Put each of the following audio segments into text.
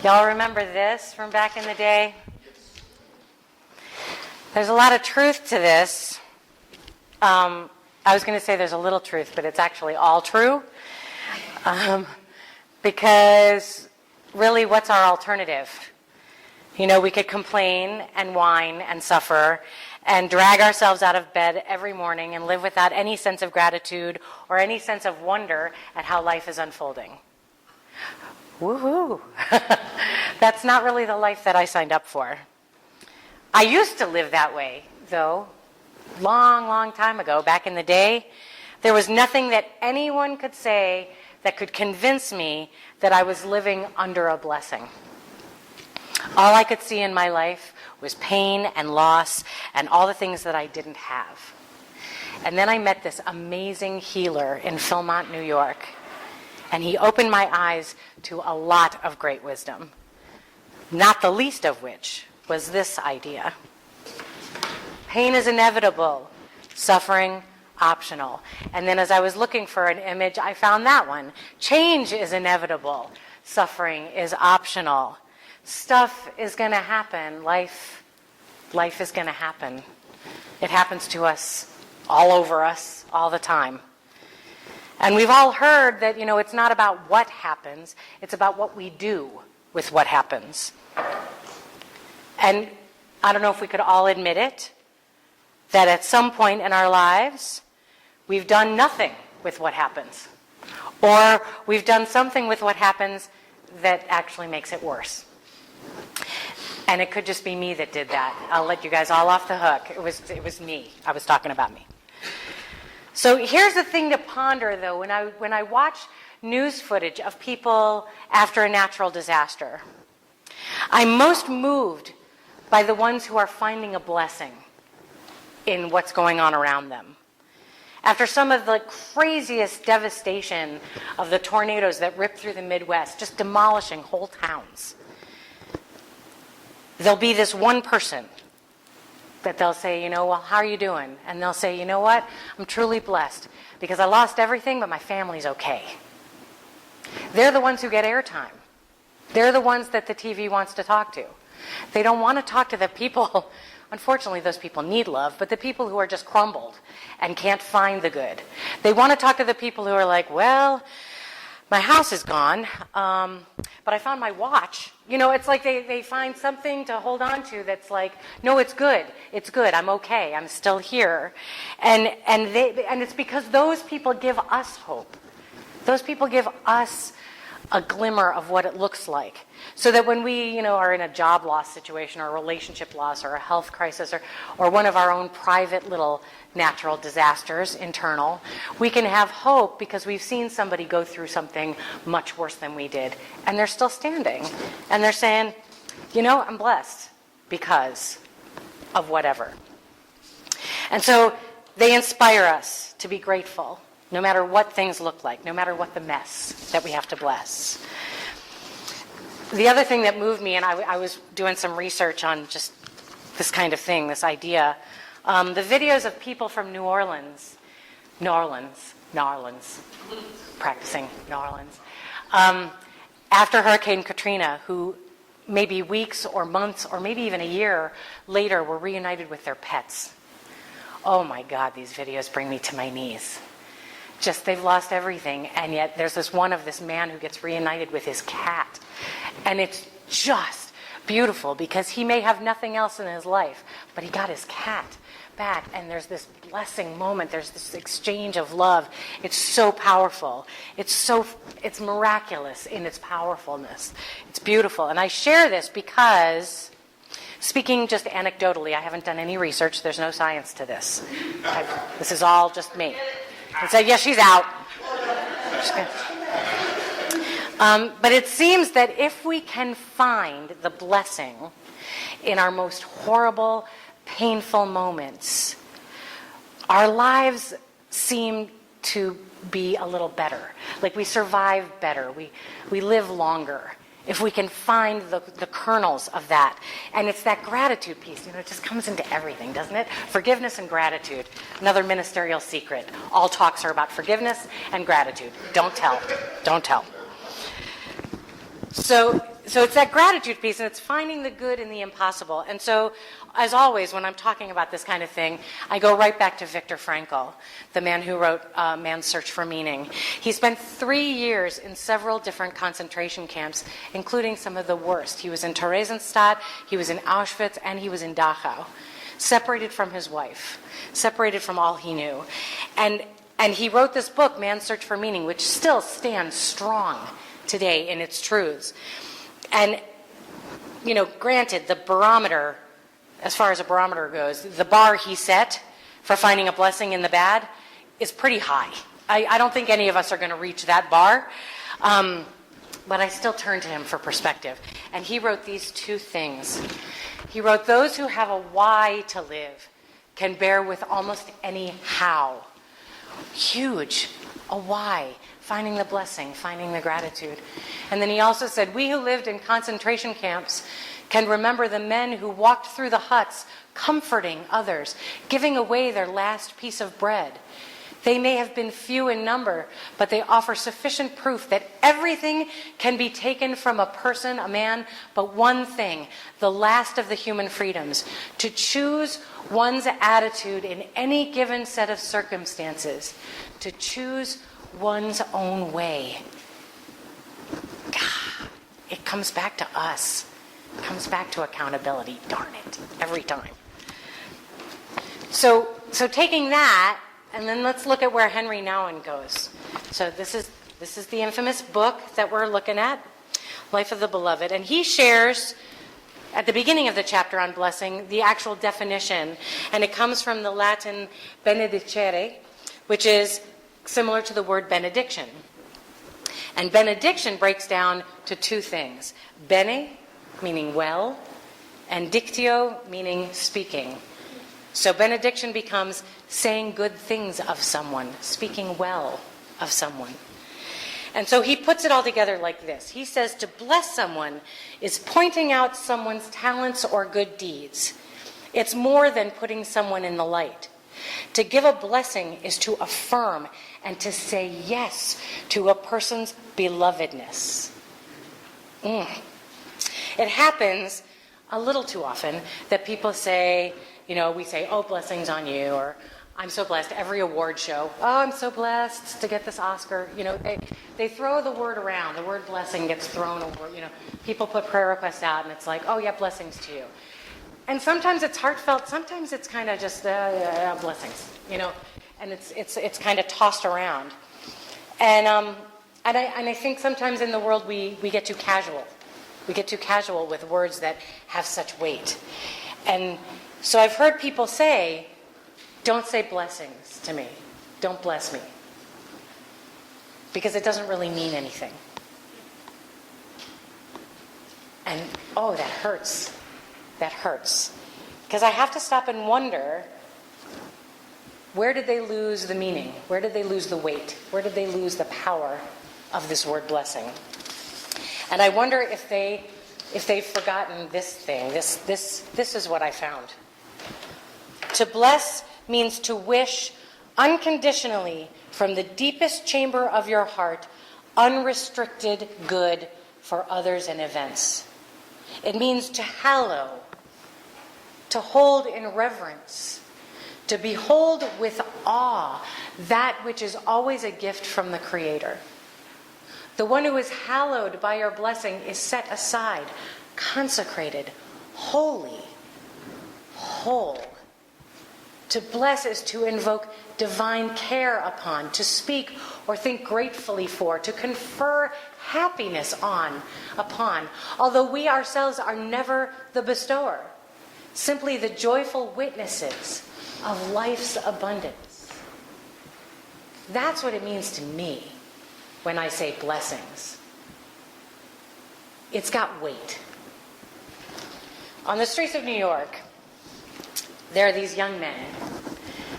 Y'all remember this from back in the day? There's a lot of truth to this. I was going to say there's a little truth, but it's actually all true. Because really, what's our alternative? You know, we could complain and whine and suffer and drag ourselves out of bed every morning and live without any sense of gratitude or any sense of wonder at how life is unfolding. Woohoo! That's not really the life that I signed up for. I used to live that way, though. Long time ago, back in the day, there was nothing that anyone could say that could convince me that I was living under a blessing. All I could see in my life was pain and loss and all the things that I didn't have. And then I met this amazing healer in Philmont, New York, and he opened my eyes to a lot of great wisdom, not the least of which was this idea. Pain is inevitable, suffering optional. And then as I was looking for an image, I found that one. Change is inevitable, suffering is optional. Stuff is going to happen. Life is going to happen. It happens to us, all over us, all the time. And we've all heard that, it's not about what happens, it's about what we do with what happens. And I don't know if we could all admit it, that at some point in our lives, we've done nothing with what happens. Or we've done something with what happens that actually makes it worse. And it could just be me that did that. I'll let you guys all off the hook. It was me. I was talking about me. So here's the thing to ponder, though, when I watch news footage of people after a natural disaster. I'm most moved by the ones who are finding a blessing in what's going on around them. After some of the craziest devastation of the tornadoes that ripped through the Midwest, just demolishing whole towns, there'll be this one person that they'll say, well, how are you doing? And they'll say, you know what? I'm truly blessed because I lost everything, but my family's okay. They're the ones who get airtime. They're the ones that the TV wants to talk to. They don't want to talk to the people, unfortunately those people need love, but the people who are just crumbled and can't find the good. They want to talk to the people who are like, well, my house is gone, but I found my watch. It's like they find something to hold on to that's like, no, it's good, I'm okay, I'm still here. And it's because those people give us hope. Those people give us a glimmer of what it looks like. So that when we, are in a job loss situation or a relationship loss or a health crisis or one of our own private little natural disasters, internal, we can have hope because we've seen somebody go through something much worse than we did. And they're still standing. And they're saying, I'm blessed because of whatever. And so they inspire us to be grateful, no matter what things look like, no matter what the mess that we have to bless. The other thing that moved me, and I was doing some research on just this kind of thing, this idea, the videos of people from New Orleans, practicing New Orleans, after Hurricane Katrina, who maybe weeks or months or maybe even a year later were reunited with their pets. Oh my God, these videos bring me to my knees. Just they've lost everything, and yet there's this one of this man who gets reunited with his cat. And it's just beautiful because he may have nothing else in his life, but he got his cat back, and there's this blessing moment, there's this exchange of love. It's so powerful. It's miraculous in its powerfulness. It's beautiful. And I share this because, speaking just anecdotally, I haven't done any research, there's no science to this. This is all just me. And so, yeah, she's out. But it seems that if we can find the blessing in our most horrible, painful moments, our lives seem to be a little better. Like we survive better. We live longer. If we can find the kernels of that. And it's that gratitude piece, it just comes into everything, doesn't it? Forgiveness and gratitude. Another ministerial secret. All talks are about forgiveness and gratitude. Don't tell. Don't tell. So so it's that gratitude piece, and it's finding the good in the impossible. And so, as always, when I'm talking about this kind of thing, I go right back to Viktor Frankl, the man who wrote Man's Search for Meaning. He spent 3 years in several different concentration camps, including some of the worst. He was in Theresienstadt, he was in Auschwitz, and he was in Dachau, separated from his wife, separated from all he knew. And he wrote this book, Man's Search for Meaning, which still stands strong today in its truths. And, granted, the barometer, as far as a barometer goes, the bar he set for finding a blessing in the bad is pretty high. I don't think any of us are going to reach that bar, but I still turn to him for perspective. And he wrote these 2 things. He wrote, those who have a why to live can bear with almost any how. Huge. A why. Finding the blessing, finding the gratitude. And then he also said, we who lived in concentration camps can remember the men who walked through the huts, comforting others, giving away their last piece of bread. They may have been few in number, but they offer sufficient proof that everything can be taken from a person, a man, but one thing, the last of the human freedoms, to choose one's attitude in any given set of circumstances, to choose one's own way. God, it comes back to us. It comes back to accountability. Darn it, every time. So taking that, and then let's look at where Henri Nouwen goes. So this is the infamous book that we're looking at, Life of the Beloved, and he shares at the beginning of the chapter on blessing the actual definition, and it comes from the Latin benedicere, which is similar to the word benediction. And benediction breaks down to 2 things. Bene, meaning well, and dictio, meaning speaking. So benediction becomes saying good things of someone, speaking well of someone. And so he puts it all together like this. He says to bless someone is pointing out someone's talents or good deeds. It's more than putting someone in the light. To give a blessing is to affirm and to say yes to a person's belovedness. It happens a little too often that people say, we say, oh, blessings on you, or I'm so blessed. Every award show, oh, I'm so blessed to get this Oscar. They throw the word around. The word blessing gets thrown over. People put prayer requests out, and it's like, oh, yeah, blessings to you. And sometimes it's heartfelt. Sometimes it's kind of just blessings, and it's kind of tossed around. And I think sometimes in the world we get too casual. We get too casual with words that have such weight. And so I've heard people say, don't say blessings to me. Don't bless me. Because it doesn't really mean anything. And, oh, that hurts. That hurts. Because I have to stop and wonder, where did they lose the meaning? Where did they lose the weight? Where did they lose the power of this word blessing? And I wonder if they've forgotten this thing. This is what I found. To bless means to wish unconditionally from the deepest chamber of your heart unrestricted good for others and events. It means to hallow, to hold in reverence, to behold with awe that which is always a gift from the Creator. The one who is hallowed by your blessing is set aside, consecrated, holy, whole. To bless is to invoke divine care upon, to speak or think gratefully for, to confer happiness upon, although we ourselves are never the bestower, simply the joyful witnesses of life's abundance. That's what it means to me when I say blessings. It's got weight. On the streets of New York, there are these young men,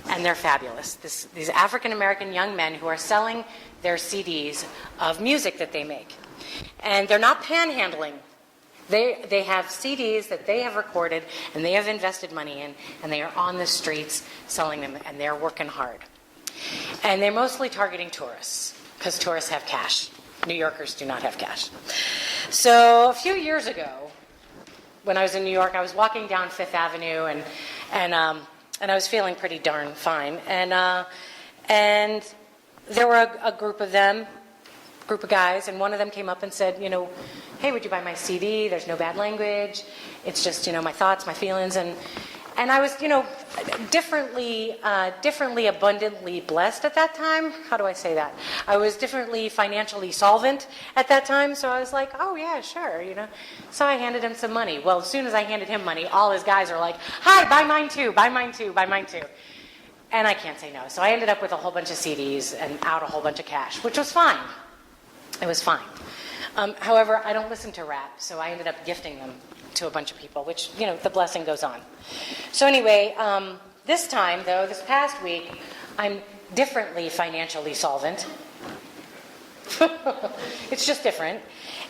and they're fabulous. These African-American young men who are selling their CDs of music that they make. And they're not panhandling. They have CDs that they have recorded and they have invested money in, and they are on the streets selling them, and they're working hard. And they're mostly targeting tourists, because tourists have cash. New Yorkers do not have cash. So a few years ago, when I was in New York, I was walking down Fifth Avenue, and I was feeling pretty darn fine. And there were a group of guys, and one of them came up and said, hey, would you buy my CD? There's no bad language. It's just, my thoughts, my feelings. And I was, differently abundantly blessed at that time. How do I say that? I was differently financially solvent at that time. So I was like, oh, yeah, sure, So I handed him some money. Well, as soon as I handed him money, all his guys are like, hi, buy mine too, buy mine too, buy mine too. And I can't say no. So I ended up with a whole bunch of CDs and out a whole bunch of cash, which was fine. It was fine. However, I don't listen to rap, so I ended up gifting them to a bunch of people, which, the blessing goes on. So anyway, this time, though, this past week, I'm differently financially solvent. It's just different.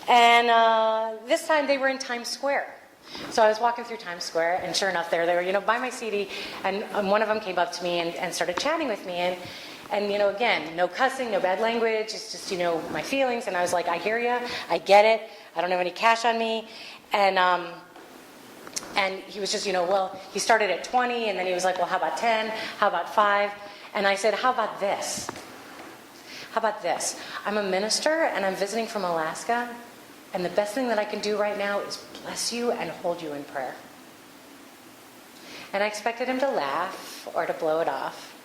And this time they were in Times Square. So I was walking through Times Square, and sure enough, there they were, buy my CD. And one of them came up to me and started chatting with me. And again, no cussing, no bad language. It's just, my feelings. And I was like, I hear you. I get it. I don't have any cash on me. And he was just, well, he started at 20, and then he was like, well, how about 10? How about 5? And I said, how about this? How about this? I'm a minister, and I'm visiting from Alaska, and the best thing that I can do right now is bless you and hold you in prayer. And I expected him to laugh or to blow it off.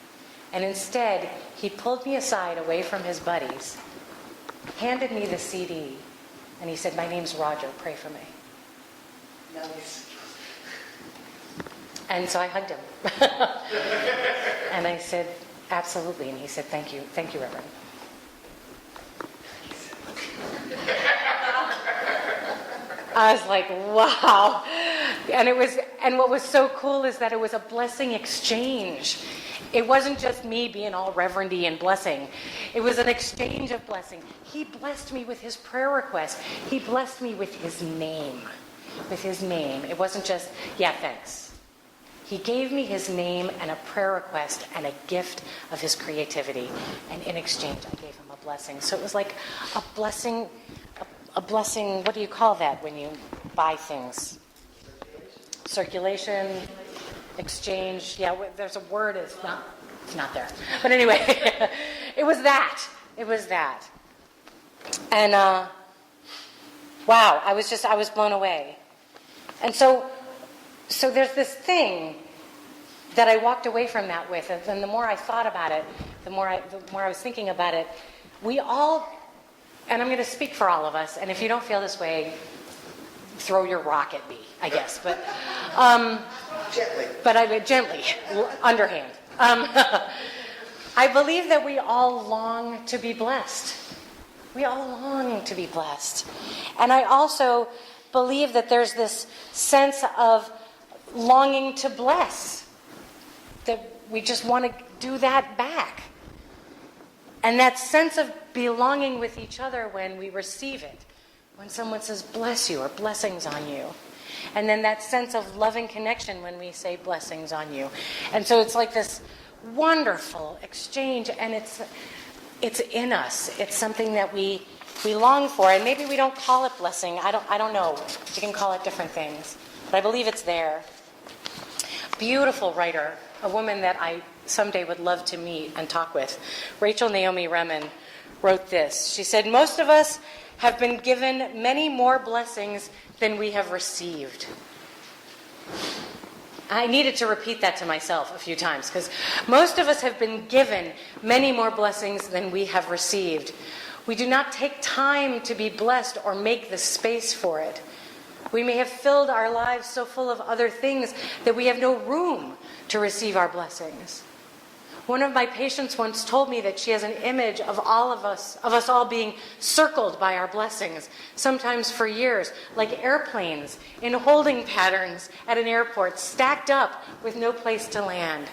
And instead, he pulled me aside away from his buddies, handed me the CD, and he said, my name's Roger, pray for me. Nice. And so I hugged him. And I said, absolutely. And he said, thank you, Reverend. I was like, wow. And what was so cool is that it was a blessing exchange. It wasn't just me being all reverendy and blessing. It was an exchange of blessing. He blessed me with his prayer request. He blessed me with his name. With his name. It wasn't just, yeah, thanks. He gave me his name and a prayer request and a gift of his creativity. And in exchange, I gave him a blessing. So it was like a blessing, what do you call that when you buy things? Circulation, exchange. Yeah, there's a word, it's not there. But anyway, it was that. And wow, I was blown away. And so there's this thing that I walked away from that with, and the more I thought about it, the more I was thinking about it, we all, and I'm going to speak for all of us, and if you don't feel this way, throw your rock at me, I guess. But gently, underhand. I believe that we all long to be blessed. We all long to be blessed. And I also believe that there's this sense of longing to bless, that we just want to do that back. And that sense of belonging with each other when we receive it, when someone says bless you or blessings on you. And then that sense of loving connection when we say blessings on you. And so it's like this wonderful exchange, and it's in us. It's something that we long for, and maybe we don't call it blessing. I don't know. You can call it different things, but I believe it's there. Beautiful writer, a woman that I someday would love to meet and talk with. Rachel Naomi Remen wrote this. She said, most of us have been given many more blessings than we have received. I needed to repeat that to myself a few times, because most of us have been given many more blessings than we have received. We do not take time to be blessed or make the space for it. We may have filled our lives so full of other things that we have no room to receive our blessings. One of my patients once told me that she has an image of us all being circled by our blessings, sometimes for years, like airplanes in holding patterns at an airport, stacked up with no place to land,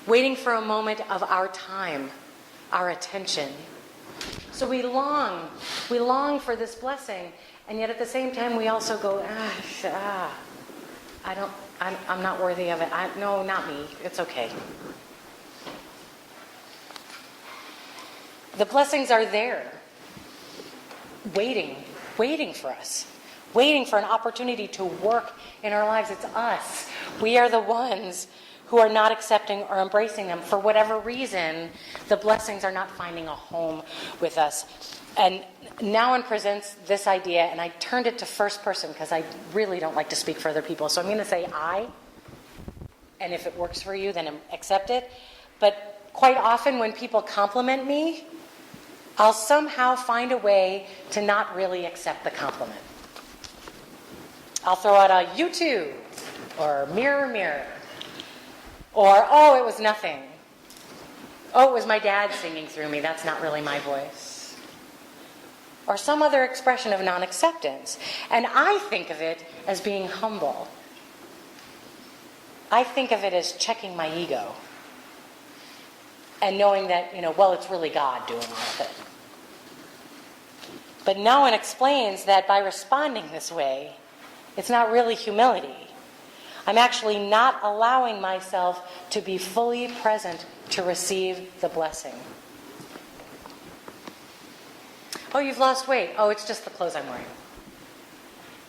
waiting for a moment of our time, our attention. So we long for this blessing, and yet at the same time we also go, I'm not worthy of it. No, not me. It's okay. The blessings are there. waiting for us, waiting for an opportunity to work in our lives. It's us. We are the ones who are not accepting or embracing them. For whatever reason, the blessings are not finding a home with us. And Nouwen presents this idea, and I turned it to first person because I really don't like to speak for other people. So I'm going to say I, and if it works for you, then accept it. But quite often when people compliment me, I'll somehow find a way to not really accept the compliment. I'll throw out a "you too," or "mirror, mirror," or "oh, it was nothing." "Oh, it was my dad singing through me. That's not really my voice." Or some other expression of non-acceptance. And I think of it as being humble. I think of it as checking my ego. And knowing that, well, it's really God doing all of it. But Nouwen explains that by responding this way, it's not really humility. I'm actually not allowing myself to be fully present to receive the blessing. "Oh, you've lost weight." "Oh, it's just the clothes I'm wearing."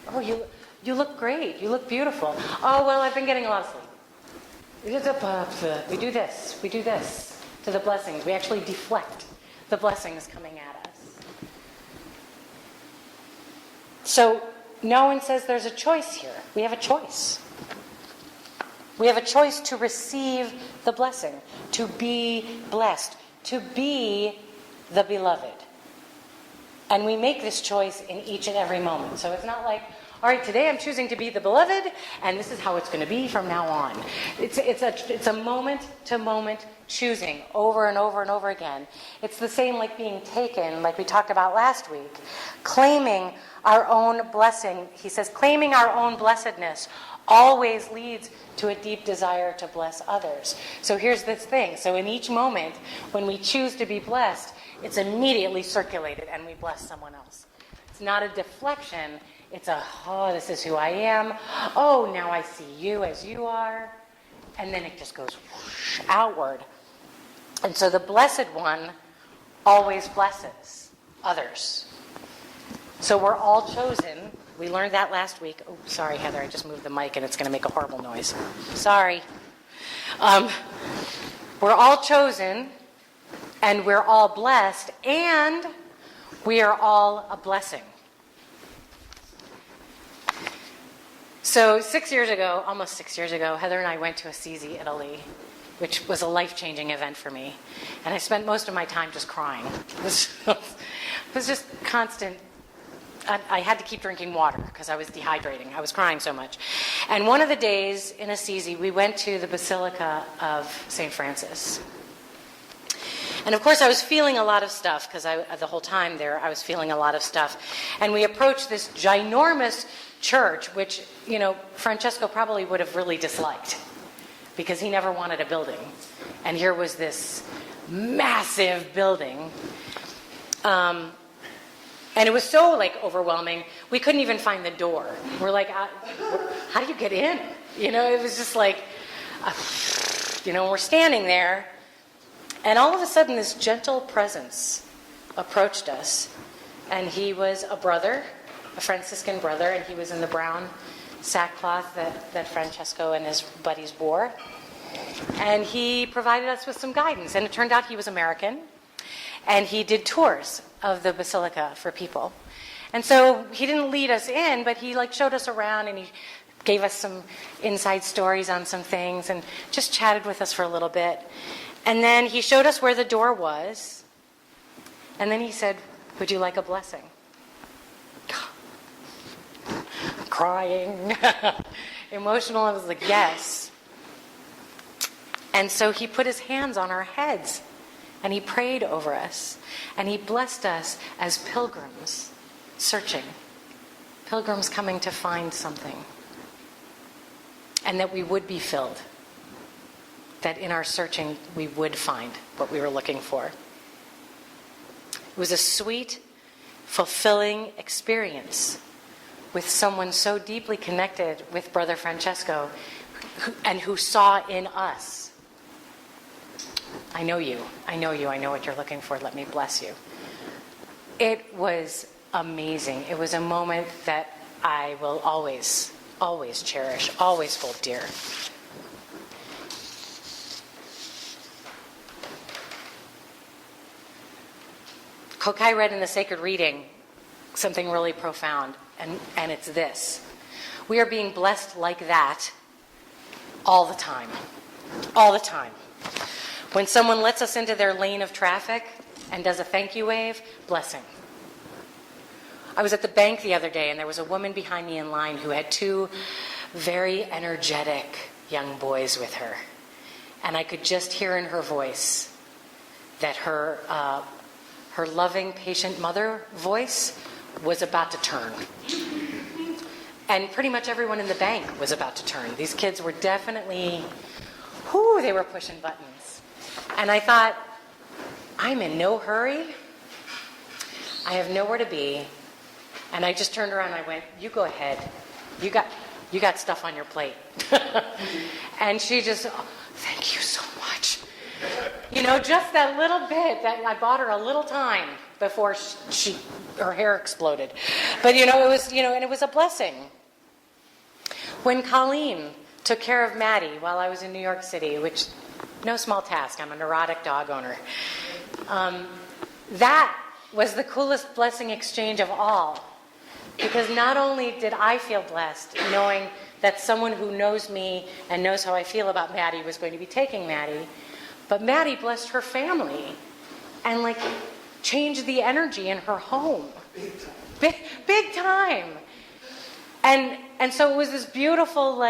"Oh, you look great. You look beautiful." "Oh, well, I've been getting a lot of sleep." We do this to the blessings. We actually deflect the blessings coming at us. So Nouwen says there's a choice here. We have a choice. We have a choice to receive the blessing, to be blessed, to be the beloved. And we make this choice in each and every moment. So it's not like, all right, today I'm choosing to be the beloved, and this is how it's going to be from now on. It's a moment-to-moment choosing over and over and over again. It's the same like being taken, like we talked about last week. Claiming our own blessing. He says, claiming our own blessedness always leads to a deep desire to bless others. So here's this thing. So in each moment, when we choose to be blessed, it's immediately circulated and we bless someone else. It's not a deflection. It's oh, this is who I am. Oh, now I see you as you are. And then it just goes whoosh, outward. And so the Blessed One always blesses others. So we're all chosen. We learned that last week. Oh, sorry, Heather, I just moved the mic and it's going to make a horrible noise. Sorry. We're all chosen, and we're all blessed, and we are all a blessing. So 6 years ago, almost 6 years ago, Heather and I went to Assisi, Italy, which was a life-changing event for me. And I spent most of my time just crying. It was just constant. I had to keep drinking water because I was dehydrating. I was crying so much. And one of the days in Assisi, we went to the Basilica of St. Francis. And of course, I was feeling a lot of stuff because the whole time there, I was feeling a lot of stuff. And we approached this ginormous church, which, Francesco probably would have really disliked because he never wanted a building. And here was this massive building. And it was so overwhelming, we couldn't even find the door. We're like, how do you get in? It was just like, we're standing there. And all of a sudden, this gentle presence approached us. And he was a brother, a Franciscan brother, and he was in the brown sackcloth that Francesco and his buddies wore. And he provided us with some guidance. And it turned out he was American. And he did tours of the basilica for people. And so he didn't lead us in, but he showed us around, and he gave us some inside stories on some things and just chatted with us for a little bit. And then he showed us where the door was. And then he said, "Would you like a blessing?" Crying, emotional. I was like, yes. And so he put his hands on our heads. And he prayed over us. And he blessed us as pilgrims searching. Pilgrims coming to find something. And that we would be filled. That in our searching, we would find what we were looking for. It was a sweet, fulfilling experience with someone so deeply connected with Brother Francesco and who saw in us, I know you. I know what you're looking for. Let me bless you. It was amazing. It was a moment that I will always, always cherish, always hold dear. Kokai read in the sacred reading something really profound, and it's this. We are being blessed like that all the time. All the time. When someone lets us into their lane of traffic and does a thank you wave, blessing. I was at the bank the other day, and there was a woman behind me in line who had two very energetic young boys with her. And I could just hear in her voice that her loving, patient mother voice was about to turn. And pretty much everyone in the bank was about to turn. These kids were definitely, they were pushing buttons. And I thought, I'm in no hurry. I have nowhere to be. And I just turned around and I went, you go ahead. You got stuff on your plate. And she just, thank you so much. Just that little bit, that I bought her a little time before her hair exploded. But it was, and it was a blessing. When Colleen took care of Maddie while I was in New York City, which, no small task, I'm a neurotic dog owner. That was the coolest blessing exchange of all. Because not only did I feel blessed knowing that someone who knows me and knows how I feel about Maddie was going to be taking Maddie, but Maddie blessed her family and changed the energy in her home. Big time. And so it was this beautiful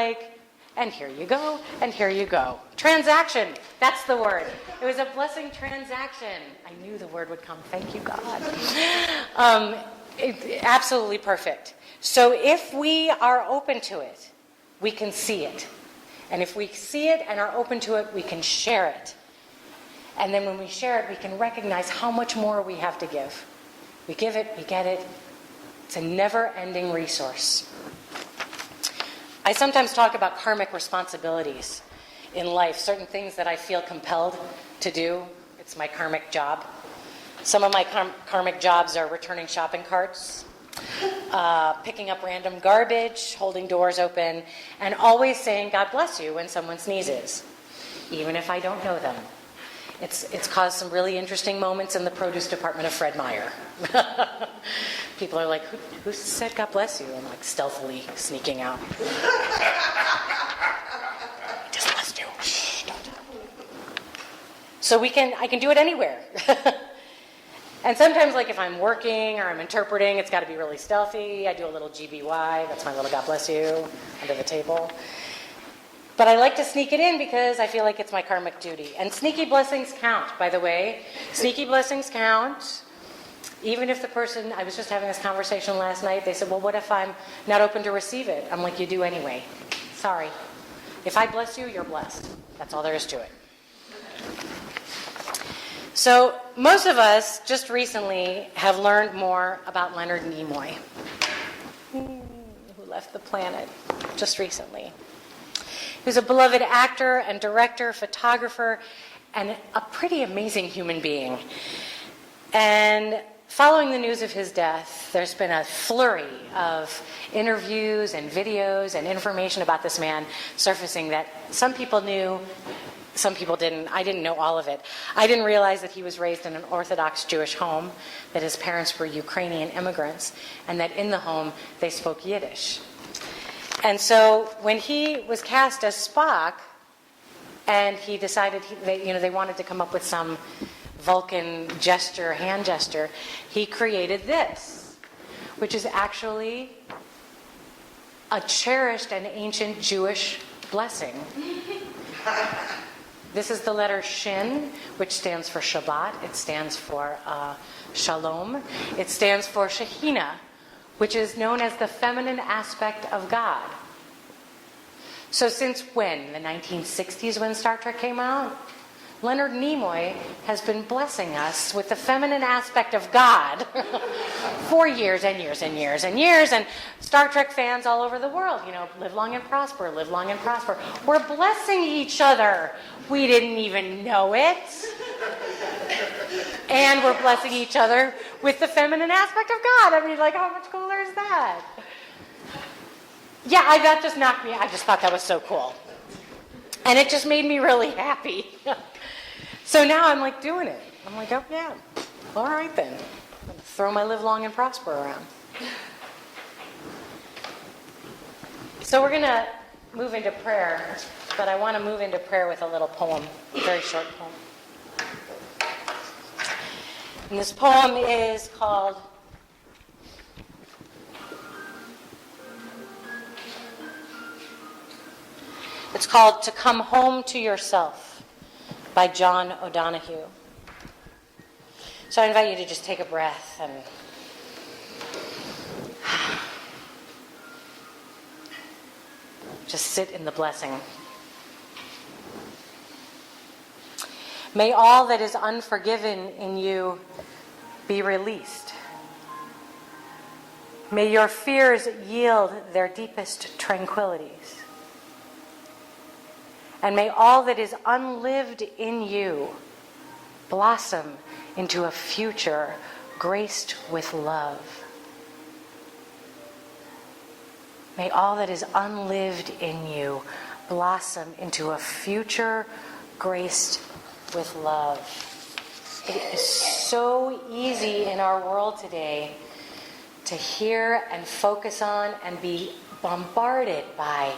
and here you go, and here you go. Transaction, that's the word. It was a blessing transaction. I knew the word would come. Thank you, God. Absolutely perfect. So if we are open to it, we can see it. And if we see it and are open to it, we can share it. And then when we share it, we can recognize how much more we have to give. We give it, we get it. It's a never-ending resource. I sometimes talk about karmic responsibilities in life, certain things that I feel compelled to do. It's my karmic job. Some of my karmic jobs are returning shopping carts, picking up random garbage, holding doors open, and always saying, God bless you, when someone sneezes, even if I don't know them. It's caused some really interesting moments in the produce department of Fred Meyer. People are like, who said God bless you? I'm stealthily sneaking out. Just blessed you. Shh, don't. So I can do it anywhere. And sometimes, if I'm working or I'm interpreting, it's got to be really stealthy. I do a little GBY. That's my little God bless you under the table. But I like to sneak it in because I feel like it's my karmic duty. And sneaky blessings count, by the way. Sneaky blessings count. Even if the person, I was just having this conversation last night, they said, well, what if I'm not open to receive it? I'm like, you do anyway. Sorry. If I bless you, you're blessed. That's all there is to it. So most of us just recently have learned more about Leonard Nimoy, who left the planet just recently. He was a beloved actor and director, photographer, and a pretty amazing human being. And following the news of his death, there's been a flurry of interviews and videos and information about this man surfacing that some people knew, some people didn't. I didn't know all of it. I didn't realize that he was raised in an Orthodox Jewish home, that his parents were Ukrainian immigrants, and that in the home they spoke Yiddish. And so when he was cast as Spock, and he decided they wanted to come up with some Vulcan gesture, hand gesture, he created this, which is actually a cherished and ancient Jewish blessing. This is the letter Shin, which stands for Shabbat. It stands for Shalom. It stands for Shekhinah, which is known as the feminine aspect of God. So since when? The 1960s, when Star Trek came out? Leonard Nimoy has been blessing us with the feminine aspect of God for years and years and years and years. And Star Trek fans all over the world, live long and prosper, live long and prosper. We're blessing each other. We didn't even know it. And we're blessing each other with the feminine aspect of God. I mean, like, how much cooler is that? Yeah, that just knocked me. I just thought that was so cool. And it just made me really happy. So now I'm like doing it. I'm like, oh yeah, all right then. I'm going to throw my live long and prosper around. So we're going to move into prayer, but I want to move into prayer with a little poem, a very short poem. And this poem is called To Come Home to Yourself by John O'Donohue. So I invite you to just take a breath and just sit in the blessing. May all that is unforgiven in you be released. May your fears yield their deepest tranquilities. And may all that is unlived in you blossom into a future graced with love. May all that is unlived in you blossom into a future graced with love. It is so easy in our world today to hear and focus on and be bombarded by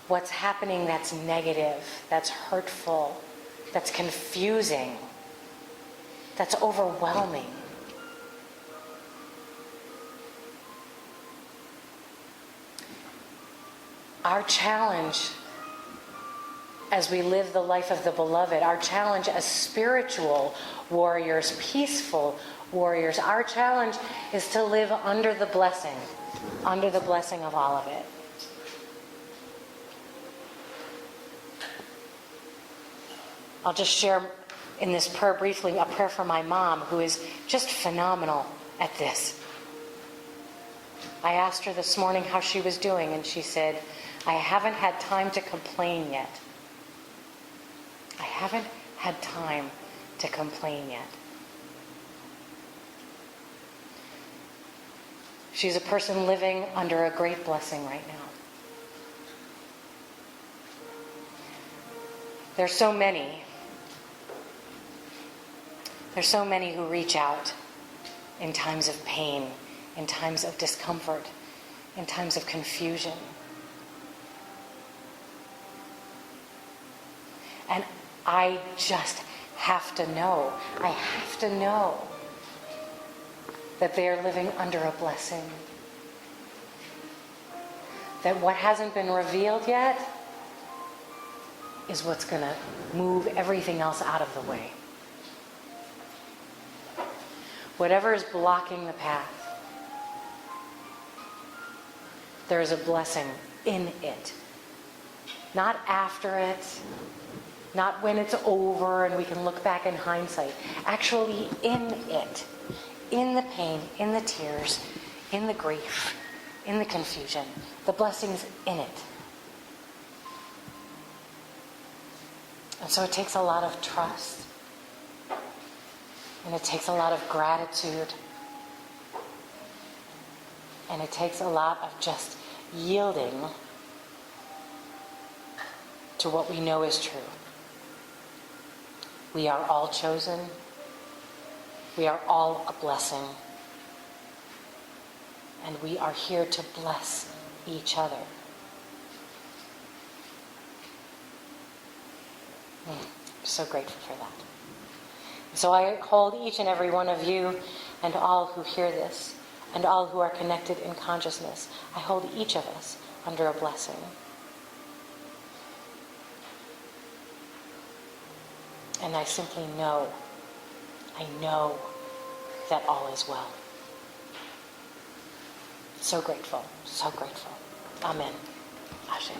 what's happening that's negative, that's hurtful, that's confusing, that's overwhelming. Our challenge as we live the life of the beloved, our challenge as spiritual warriors, peaceful warriors, our challenge is to live under the blessing of all of it. I'll just share in this prayer briefly a prayer for my mom, who is just phenomenal at this. I asked her this morning how she was doing, and she said, I haven't had time to complain yet. I haven't had time to complain yet. She's a person living under a great blessing right now. There's so many who reach out in times of pain, in times of discomfort, in times of confusion. And I just have to know that they are living under a blessing. That what hasn't been revealed yet is what's going to move everything else out of the way. Whatever is blocking the path, there is a blessing in it. Not after it, not when it's over and we can look back in hindsight. Actually in it. In the pain, in the tears, in the grief, in the confusion. The blessing's in it. And so it takes a lot of trust. And it takes a lot of gratitude. And it takes a lot of just yielding to what we know is true. We are all chosen. We are all a blessing. And we are here to bless each other. I'm so grateful for that. So I hold each and every one of you and all who hear this and all who are connected in consciousness. I hold each of us under a blessing. And I simply know, I know that all is well. So grateful, so grateful. Amen. Ashe.